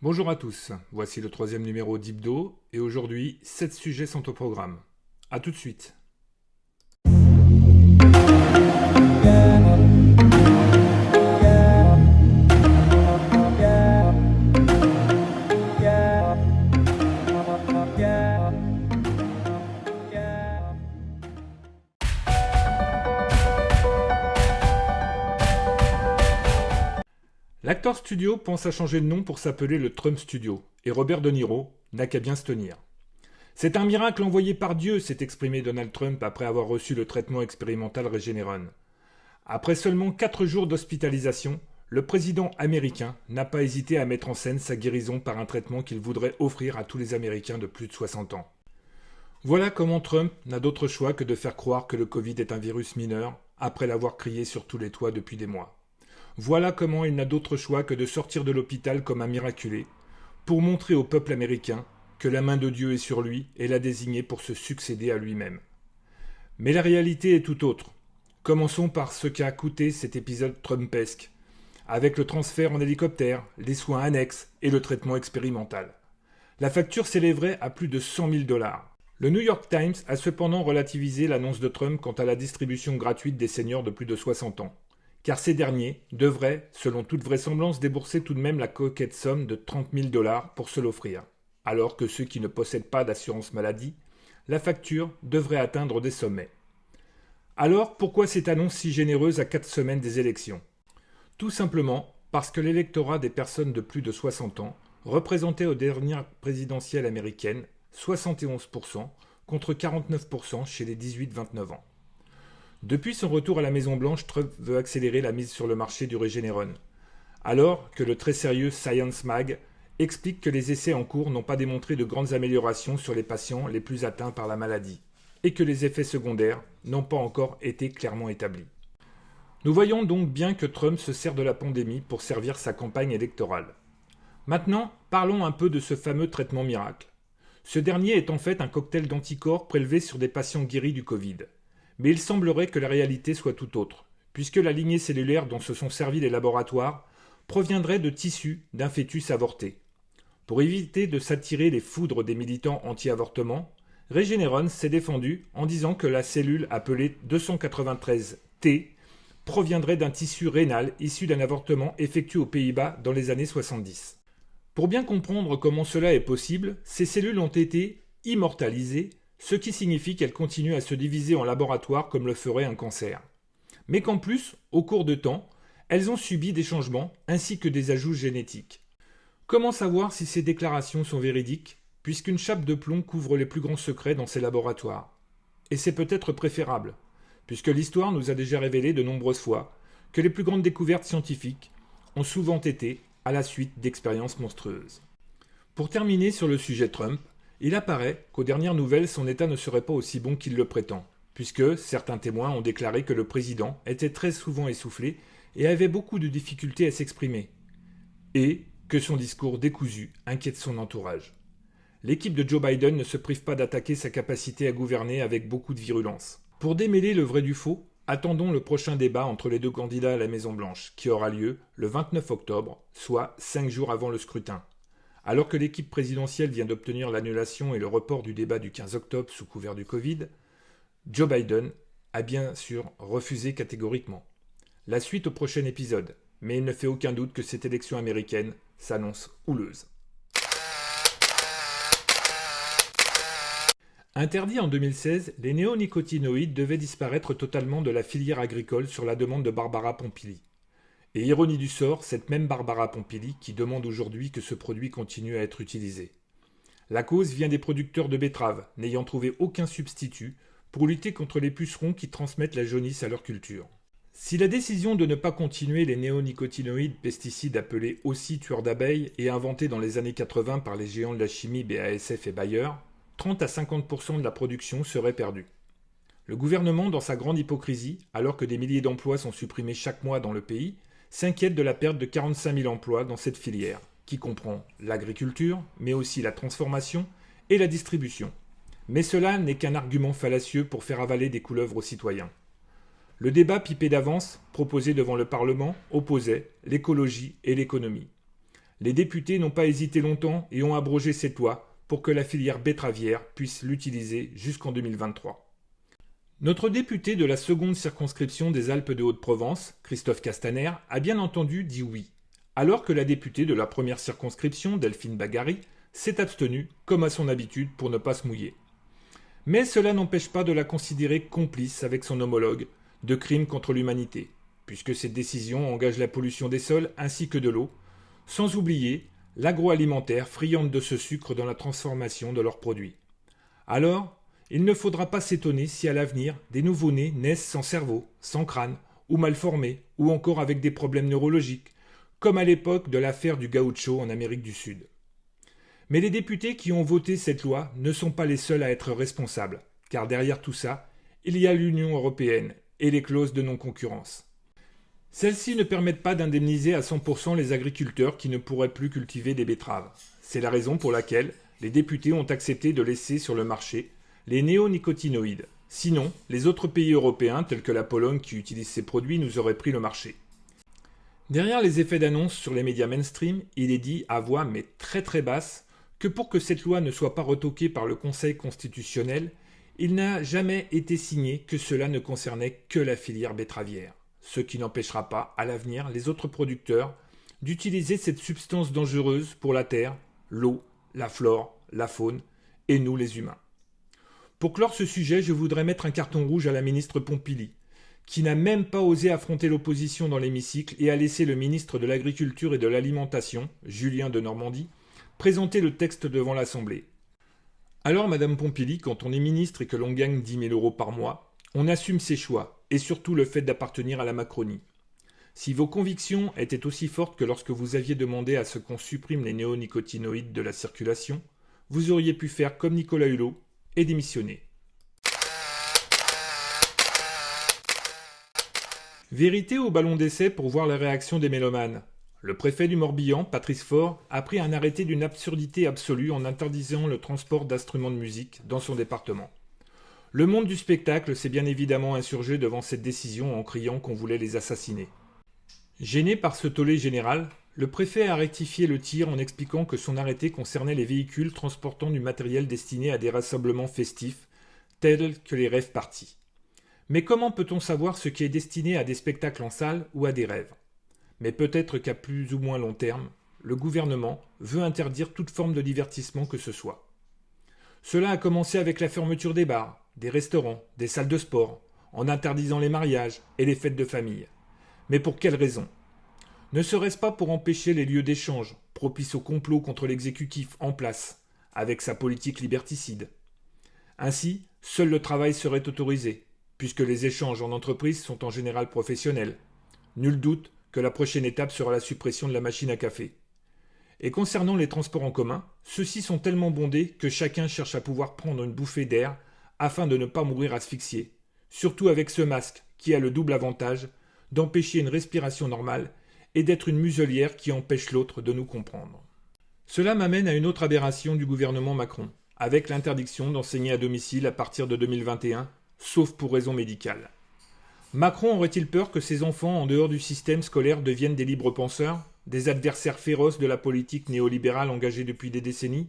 Bonjour à tous, voici le troisième numéro d'Hibdo et aujourd'hui 7 sujets sont au programme. A tout de suite. L'Actor Studio pense à changer de nom pour s'appeler le Trump Studio et Robert De Niro n'a qu'à bien se tenir. C'est un miracle envoyé par Dieu, s'est exprimé Donald Trump après avoir reçu le traitement expérimental Regeneron. Après seulement 4 jours d'hospitalisation, le président américain n'a pas hésité à mettre en scène sa guérison par un traitement qu'il voudrait offrir à tous les Américains de plus de 60 ans. Voilà comment Trump n'a d'autre choix que de faire croire que le Covid est un virus mineur, après l'avoir crié sur tous les toits depuis des mois. Voilà comment il n'a d'autre choix que de sortir de l'hôpital comme un miraculé, pour montrer au peuple américain que la main de Dieu est sur lui et l'a désigné pour se succéder à lui-même. Mais la réalité est tout autre. Commençons par ce qu'a coûté cet épisode trumpesque, avec le transfert en hélicoptère, les soins annexes et le traitement expérimental. La facture s'élèverait à plus de 100 000 $. Le New York Times a cependant relativisé l'annonce de Trump quant à la distribution gratuite des seniors de plus de 60 ans. Car ces derniers devraient, selon toute vraisemblance, débourser tout de même la coquette somme de 30 000 $ pour se l'offrir, alors que ceux qui ne possèdent pas d'assurance maladie, la facture devrait atteindre des sommets. Alors, pourquoi cette annonce si généreuse à 4 semaines des élections ? Tout simplement parce que l'électorat des personnes de plus de 60 ans représentait aux dernières présidentielles américaines 71% contre 49% chez les 18-29 ans. Depuis son retour à la Maison-Blanche, Trump veut accélérer la mise sur le marché du Regeneron, alors que le très sérieux Science Mag explique que les essais en cours n'ont pas démontré de grandes améliorations sur les patients les plus atteints par la maladie, et que les effets secondaires n'ont pas encore été clairement établis. Nous voyons donc bien que Trump se sert de la pandémie pour servir sa campagne électorale. Maintenant, parlons un peu de ce fameux traitement miracle. Ce dernier est en fait un cocktail d'anticorps prélevé sur des patients guéris du Covid. Mais il semblerait que la réalité soit tout autre, puisque la lignée cellulaire dont se sont servis les laboratoires proviendrait de tissus d'un fœtus avorté. Pour éviter de s'attirer les foudres des militants anti-avortement, Regeneron s'est défendu en disant que la cellule appelée 293T proviendrait d'un tissu rénal issu d'un avortement effectué aux Pays-Bas dans les années 70. Pour bien comprendre comment cela est possible, ces cellules ont été immortalisées, ce qui signifie qu'elles continuent à se diviser en laboratoire comme le ferait un cancer. Mais qu'en plus, au cours de temps, elles ont subi des changements ainsi que des ajouts génétiques. Comment savoir si ces déclarations sont véridiques, puisqu'une chape de plomb couvre les plus grands secrets dans ces laboratoires ? Et c'est peut-être préférable, puisque l'histoire nous a déjà révélé de nombreuses fois que les plus grandes découvertes scientifiques ont souvent été à la suite d'expériences monstrueuses. Pour terminer sur le sujet Trump, il apparaît qu'aux dernières nouvelles, son état ne serait pas aussi bon qu'il le prétend, puisque certains témoins ont déclaré que le président était très souvent essoufflé et avait beaucoup de difficultés à s'exprimer, et que son discours décousu inquiète son entourage. L'équipe de Joe Biden ne se prive pas d'attaquer sa capacité à gouverner avec beaucoup de virulence. Pour démêler le vrai du faux, attendons le prochain débat entre les deux candidats à la Maison-Blanche, qui aura lieu le 29 octobre, soit 5 jours avant le scrutin. Alors que l'équipe présidentielle vient d'obtenir l'annulation et le report du débat du 15 octobre sous couvert du Covid, Joe Biden a bien sûr refusé catégoriquement. La suite au prochain épisode, mais il ne fait aucun doute que cette élection américaine s'annonce houleuse. Interdits en 2016, les néonicotinoïdes devaient disparaître totalement de la filière agricole sur la demande de Barbara Pompili. Et ironie du sort, cette même Barbara Pompili qui demande aujourd'hui que ce produit continue à être utilisé. La cause vient des producteurs de betteraves, n'ayant trouvé aucun substitut pour lutter contre les pucerons qui transmettent la jaunisse à leur culture. Si la décision de ne pas continuer les néonicotinoïdes, pesticides appelés aussi tueurs d'abeilles et inventés dans les années 80 par les géants de la chimie BASF et Bayer, 30 à 50% de la production serait perdue. Le gouvernement, dans sa grande hypocrisie, alors que des milliers d'emplois sont supprimés chaque mois dans le pays, s'inquiète de la perte de 45 000 emplois dans cette filière, qui comprend l'agriculture, mais aussi la transformation et la distribution. Mais cela n'est qu'un argument fallacieux pour faire avaler des couleuvres aux citoyens. Le débat pipé d'avance, proposé devant le Parlement, opposait l'écologie et l'économie. Les députés n'ont pas hésité longtemps et ont abrogé cette loi pour que la filière betteravière puisse l'utiliser jusqu'en 2023. Notre député de la seconde circonscription des Alpes de Haute-Provence, Christophe Castaner, a bien entendu dit oui, alors que la députée de la première circonscription, Delphine Bagary, s'est abstenue, comme à son habitude, pour ne pas se mouiller. Mais cela n'empêche pas de la considérer complice avec son homologue de crimes contre l'humanité, puisque cette décision engage la pollution des sols ainsi que de l'eau, sans oublier l'agroalimentaire friande de ce sucre dans la transformation de leurs produits. Alors, il ne faudra pas s'étonner si à l'avenir, des nouveau-nés naissent sans cerveau, sans crâne, ou mal formés, ou encore avec des problèmes neurologiques, comme à l'époque de l'affaire du gaucho en Amérique du Sud. Mais les députés qui ont voté cette loi ne sont pas les seuls à être responsables, car derrière tout ça, il y a l'Union européenne et les clauses de non-concurrence. Celles-ci ne permettent pas d'indemniser à 100% les agriculteurs qui ne pourraient plus cultiver des betteraves. C'est la raison pour laquelle les députés ont accepté de laisser sur le marché les néonicotinoïdes. Sinon, les autres pays européens, tels que la Pologne qui utilise ces produits, nous auraient pris le marché. Derrière les effets d'annonce sur les médias mainstream, il est dit à voix mais très très basse que pour que cette loi ne soit pas retoquée par le Conseil constitutionnel, il n'a jamais été signé que cela ne concernait que la filière betteravière, ce qui n'empêchera pas, à l'avenir, les autres producteurs d'utiliser cette substance dangereuse pour la terre, l'eau, la flore, la faune et nous les humains. Pour clore ce sujet, je voudrais mettre un carton rouge à la ministre Pompili, qui n'a même pas osé affronter l'opposition dans l'hémicycle et a laissé le ministre de l'Agriculture et de l'Alimentation, Julien Denormandie, présenter le texte devant l'Assemblée. Alors, Madame Pompili, quand on est ministre et que l'on gagne 10 000 euros par mois, on assume ses choix, et surtout le fait d'appartenir à la Macronie. Si vos convictions étaient aussi fortes que lorsque vous aviez demandé à ce qu'on supprime les néonicotinoïdes de la circulation, vous auriez pu faire comme Nicolas Hulot et démissionner. Vérité au ballon d'essai pour voir la réaction des mélomanes. Le préfet du Morbihan, Patrice Faure, a pris un arrêté d'une absurdité absolue en interdisant le transport d'instruments de musique dans son département. Le monde du spectacle s'est bien évidemment insurgé devant cette décision en criant qu'on voulait les assassiner. Gêné par ce tollé général, le préfet a rectifié le tir en expliquant que son arrêté concernait les véhicules transportant du matériel destiné à des rassemblements festifs, tels que les rave parties. Mais comment peut-on savoir ce qui est destiné à des spectacles en salle ou à des rêves ? Mais peut-être qu'à plus ou moins long terme, le gouvernement veut interdire toute forme de divertissement que ce soit. Cela a commencé avec la fermeture des bars, des restaurants, des salles de sport, en interdisant les mariages et les fêtes de famille. Mais pour quelle raison ? Ne serait-ce pas pour empêcher les lieux d'échange, propices au complot contre l'exécutif en place, avec sa politique liberticide ? Ainsi, seul le travail serait autorisé, puisque les échanges en entreprise sont en général professionnels. Nul doute que la prochaine étape sera la suppression de la machine à café. Et concernant les transports en commun, ceux-ci sont tellement bondés que chacun cherche à pouvoir prendre une bouffée d'air afin de ne pas mourir asphyxié, surtout avec ce masque qui a le double avantage d'empêcher une respiration normale et d'être une muselière qui empêche l'autre de nous comprendre. Cela m'amène à une autre aberration du gouvernement Macron, avec l'interdiction d'enseigner à domicile à partir de 2021, sauf pour raison médicale. Macron aurait-il peur que ses enfants, en dehors du système scolaire, deviennent des libres penseurs, des adversaires féroces de la politique néolibérale engagée depuis des décennies ?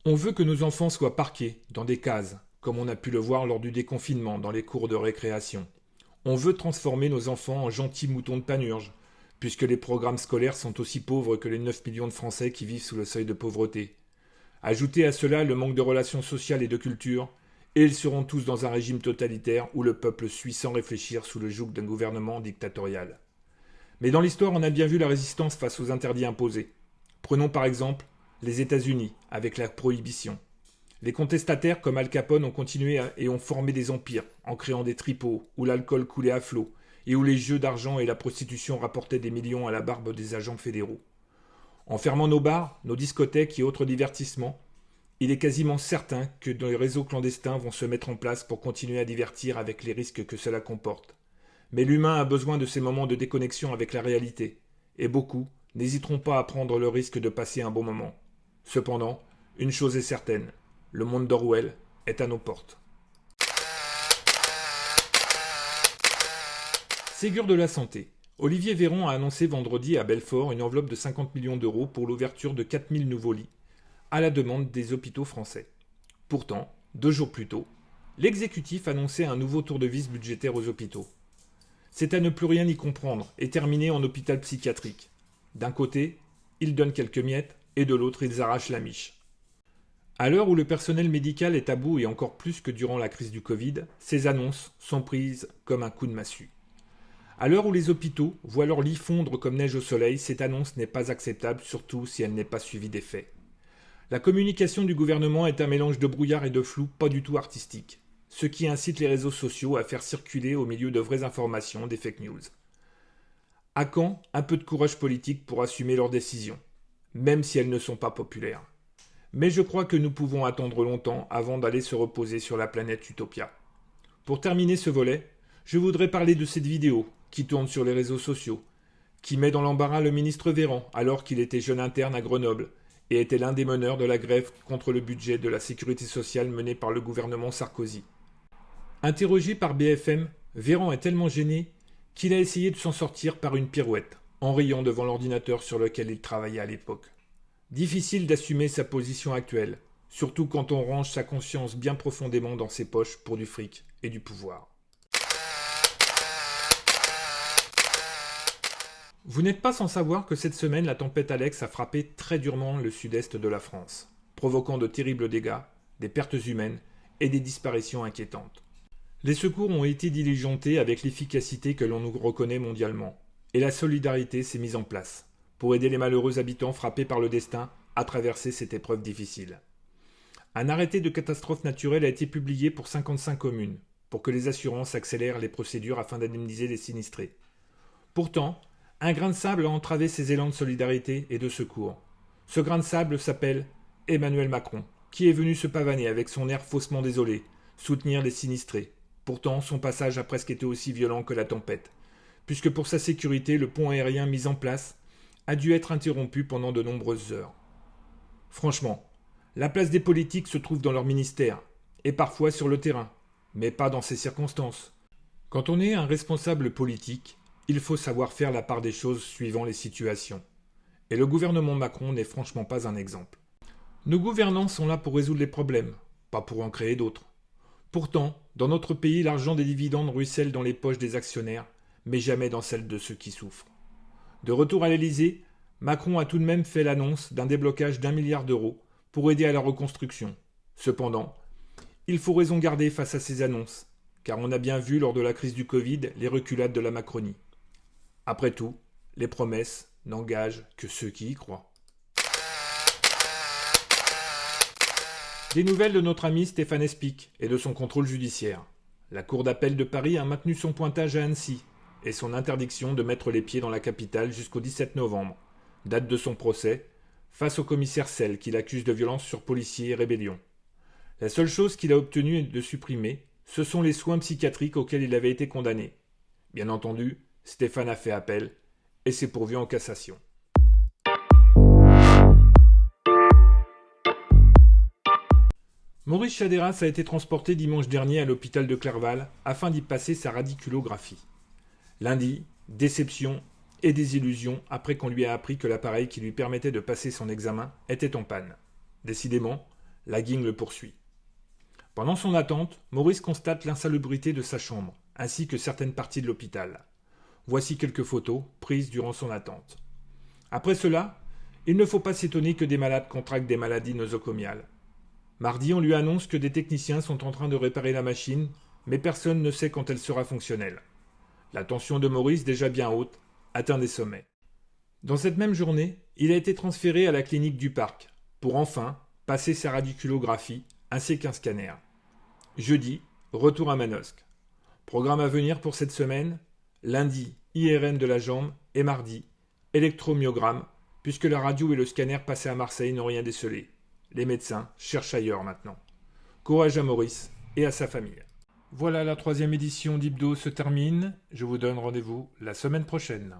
On veut que nos enfants soient parqués, dans des cases, comme on a pu le voir lors du déconfinement dans les cours de récréation. On veut transformer nos enfants en gentils moutons de panurge, puisque les programmes scolaires sont aussi pauvres que les 9 millions de Français qui vivent sous le seuil de pauvreté. Ajoutez à cela le manque de relations sociales et de culture, et ils seront tous dans un régime totalitaire où le peuple suit sans réfléchir sous le joug d'un gouvernement dictatorial. Mais dans l'histoire, on a bien vu la résistance face aux interdits imposés. Prenons par exemple les États-Unis avec la prohibition. Les contestataires comme Al Capone ont continué et ont formé des empires en créant des tripots où l'alcool coulait à flot et où les jeux d'argent et la prostitution rapportaient des millions à la barbe des agents fédéraux. En fermant nos bars, nos discothèques et autres divertissements, il est quasiment certain que les réseaux clandestins vont se mettre en place pour continuer à divertir avec les risques que cela comporte. Mais l'humain a besoin de ces moments de déconnexion avec la réalité, et beaucoup n'hésiteront pas à prendre le risque de passer un bon moment. Cependant, une chose est certaine, le monde d'Orwell est à nos portes. Ségur de la santé. Olivier Véran a annoncé vendredi à Belfort une enveloppe de 50 millions d'euros pour l'ouverture de 4000 nouveaux lits, à la demande des hôpitaux français. Pourtant, 2 jours plus tôt, l'exécutif annonçait un nouveau tour de vis budgétaire aux hôpitaux. C'est à ne plus rien y comprendre et terminer en hôpital psychiatrique. D'un côté, ils donnent quelques miettes et de l'autre, ils arrachent la miche. À l'heure où le personnel médical est à bout et encore plus que durant la crise du Covid, ces annonces sont prises comme un coup de massue. À l'heure où les hôpitaux voient leurs lits fondre comme neige au soleil, cette annonce n'est pas acceptable, surtout si elle n'est pas suivie des faits. La communication du gouvernement est un mélange de brouillard et de flou pas du tout artistique, ce qui incite les réseaux sociaux à faire circuler au milieu de vraies informations des fake news. À quand un peu de courage politique pour assumer leurs décisions, même si elles ne sont pas populaires. Mais je crois que nous pouvons attendre longtemps avant d'aller se reposer sur la planète Utopia. Pour terminer ce volet, je voudrais parler de cette vidéo qui tourne sur les réseaux sociaux, qui met dans l'embarras le ministre Véran alors qu'il était jeune interne à Grenoble et était l'un des meneurs de la grève contre le budget de la sécurité sociale menée par le gouvernement Sarkozy. Interrogé par BFM, Véran est tellement gêné qu'il a essayé de s'en sortir par une pirouette, en riant devant l'ordinateur sur lequel il travaillait à l'époque. Difficile d'assumer sa position actuelle, surtout quand on range sa conscience bien profondément dans ses poches pour du fric et du pouvoir. Vous n'êtes pas sans savoir que cette semaine, la tempête Alex a frappé très durement le sud-est de la France, provoquant de terribles dégâts, des pertes humaines et des disparitions inquiétantes. Les secours ont été diligentés avec l'efficacité que l'on nous reconnaît mondialement, et la solidarité s'est mise en place pour aider les malheureux habitants frappés par le destin à traverser cette épreuve difficile. Un arrêté de catastrophe naturelle a été publié pour 55 communes, pour que les assurances accélèrent les procédures afin d'indemniser les sinistrés. Pourtant, un grain de sable a entravé ces élans de solidarité et de secours. Ce grain de sable s'appelle Emmanuel Macron, qui est venu se pavaner avec son air faussement désolé, soutenir les sinistrés. Pourtant, son passage a presque été aussi violent que la tempête, puisque pour sa sécurité, le pont aérien mis en place a dû être interrompu pendant de nombreuses heures. Franchement, la place des politiques se trouve dans leur ministère, et parfois sur le terrain, mais pas dans ces circonstances. Quand on est un responsable politique, il faut savoir faire la part des choses suivant les situations. Et le gouvernement Macron n'est franchement pas un exemple. Nos gouvernants sont là pour résoudre les problèmes, pas pour en créer d'autres. Pourtant, dans notre pays, l'argent des dividendes ruisselle dans les poches des actionnaires, mais jamais dans celles de ceux qui souffrent. De retour à l'Élysée, Macron a tout de même fait l'annonce d'un déblocage d'1 milliard d'euros pour aider à la reconstruction. Cependant, il faut raison garder face à ces annonces, car on a bien vu lors de la crise du Covid les reculades de la Macronie. Après tout, les promesses n'engagent que ceux qui y croient. Des nouvelles de notre ami Stéphane Espic et de son contrôle judiciaire. La Cour d'appel de Paris a maintenu son pointage à Annecy et son interdiction de mettre les pieds dans la capitale jusqu'au 17 novembre, date de son procès, face au commissaire Sell qui l'accuse de violence sur policiers et rébellion. La seule chose qu'il a obtenue de supprimer, ce sont les soins psychiatriques auxquels il avait été condamné. Bien entendu, Stéphane a fait appel et s'est pourvu en cassation. Maurice Chadéras a été transporté dimanche dernier à l'hôpital de Clerval afin d'y passer sa radiculographie. Lundi, déception et désillusion après qu'on lui a appris que l'appareil qui lui permettait de passer son examen était en panne. Décidément, la guigne le poursuit. Pendant son attente, Maurice constate l'insalubrité de sa chambre, ainsi que certaines parties de l'hôpital. Voici quelques photos prises durant son attente. Après cela, il ne faut pas s'étonner que des malades contractent des maladies nosocomiales. Mardi, on lui annonce que des techniciens sont en train de réparer la machine, mais personne ne sait quand elle sera fonctionnelle. La tension de Maurice, déjà bien haute, atteint des sommets. Dans cette même journée, il a été transféré à la clinique du Parc, pour enfin passer sa radiculographie ainsi qu'un scanner. Jeudi, retour à Manosque. Programme à venir pour cette semaine, lundi, IRM de la jambe et mardi, électromyogramme, puisque la radio et le scanner passés à Marseille n'ont rien décelé. Les médecins cherchent ailleurs maintenant. Courage à Maurice et à sa famille. Voilà, la 3e édition d'Hebdo se termine. Je vous donne rendez-vous la semaine prochaine.